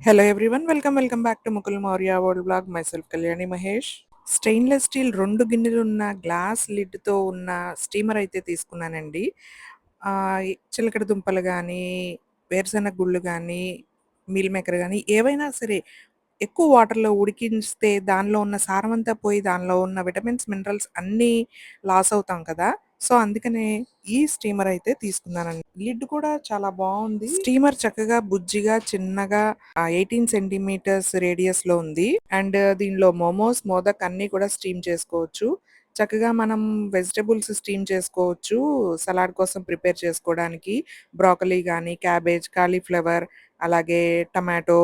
Hello everyone, welcome back to Mukul Maurya World Vlog. Myself Kalyani Mahesh. Stainless steel 2 గిన్నెలున్న glass లిడ్‌తో ఉన్న steamer అయితే తీసుకున్నానండి. చిలకడ దుంపలు గానీ, వేరుశనగ గుళ్ళు గానీ, మీల్ మేకర్ గానీ ఏవైనా సరే ఎక్కువ వాటర్‌లో ఉడికించితే దానిలో ఉన్న సారమంతా పోయి దానిలో ఉన్న విటమిన్స్, మినరల్స్ అన్నీ లాస్ అవుతాం కదా! సో, అందుకనే ఈ స్టీమర్ అయితే తీసుకున్నానండి. లిడ్ కూడా చాలా బావుంది. స్టీమర్ చక్కగా బుజ్జిగా, చిన్నగా 18 సెంటీమీటర్స్ రేడియస్‌లో ఉంది. అండ్ దీనిలో మోమోస్, మోదక్ అన్నీ కూడా స్టీమ్ చేసుకోవచ్చు. చక్కగా మనం వెజిటబుల్స్ స్టీమ్ చేసుకోవచ్చు. సలాడ్ కోసం ప్రిపేర్ చేసుకోవడానికి బ్రోకలీ గానీ, క్యాబేజ్, కాలీఫ్లవర్ అలాగే టమాటో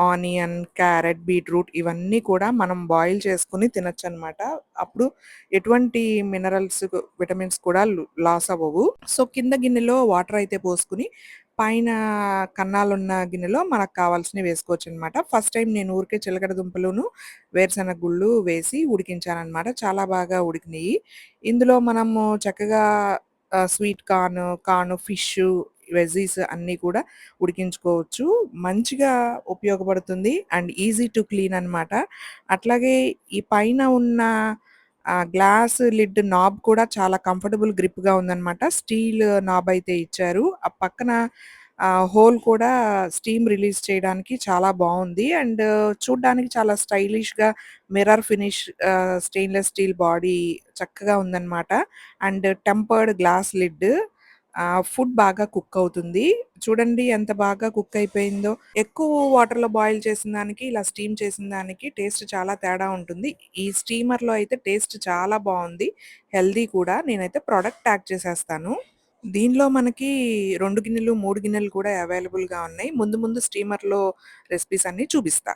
ఆనియన్, క్యారట్, బీట్రూట్ ఇవన్నీ కూడా మనం బాయిల్ చేసుకొని తినొచ్చనమాట. అప్పుడు ఎటువంటి మినరల్స్, విటమిన్స్ కూడా లాస్ అవ్వవు. సో, కింద గిన్నెలో వాటర్ అయితే పోసుకొని, పైన కన్నాలున్న గిన్నెలో మనకు కావాల్సినవి వేసుకోవచ్చనమాట. ఫస్ట్ టైమ్ నేను ఊరికే చిలకడ దుంపలును, వేరుశనగ గుళ్ళు వేసి ఉడికించాననమాట. చాలా బాగా ఉడికినియి. ఇందులో మనము చక్కగా స్వీట్ కార్న్, ఫిషు, వెజ్జీస్ అన్నీ కూడా ఉడికించుకోవచ్చు. మంచిగా ఉపయోగపడుతుంది అండ్ ఈజీ టు క్లీన్ అనమాట. అట్లాగే ఈ పైన ఉన్న గ్లాస్ లిడ్ నాబ్ కూడా చాలా కంఫర్టబుల్ గ్రిప్‌గా ఉందనమాట. స్టీల్ నాబ్ అయితే ఇచ్చారు. ఆ పక్కన హోల్ కూడా స్టీమ్ రిలీజ్ చేయడానికి చాలా బావుంది. అండ్ చూడ్డానికి చాలా స్టైలిష్‌గా mirror finish stainless steel body చక్కగా ఉందనమాట. And tempered glass lid. Food బాగా కుక్ అవుతుంది. చూడండి ఎంత బాగా కుక్ అయిపోయిందో. ఎక్కువ వాటర్‌లో బాయిల్ చేసిన దానికి, ఇలా స్టీమ్ చేసిన దానికి టేస్ట్ చాలా తేడా ఉంటుంది. ఈ స్టీమర్‌లో అయితే టేస్ట్ చాలా బావుంది. హెల్తీ కూడా. నేనైతే ప్రొడక్ట్ ట్యాగ్ చేసేస్తాను. దీనిలో మనకి 2 గిన్నెలు, 3 గిన్నెలు కూడా అవైలబుల్‌గా ఉన్నాయి. ముందు ముందు స్టీమర్‌లో రెసిపీస్ అన్నీ చూపిస్తా.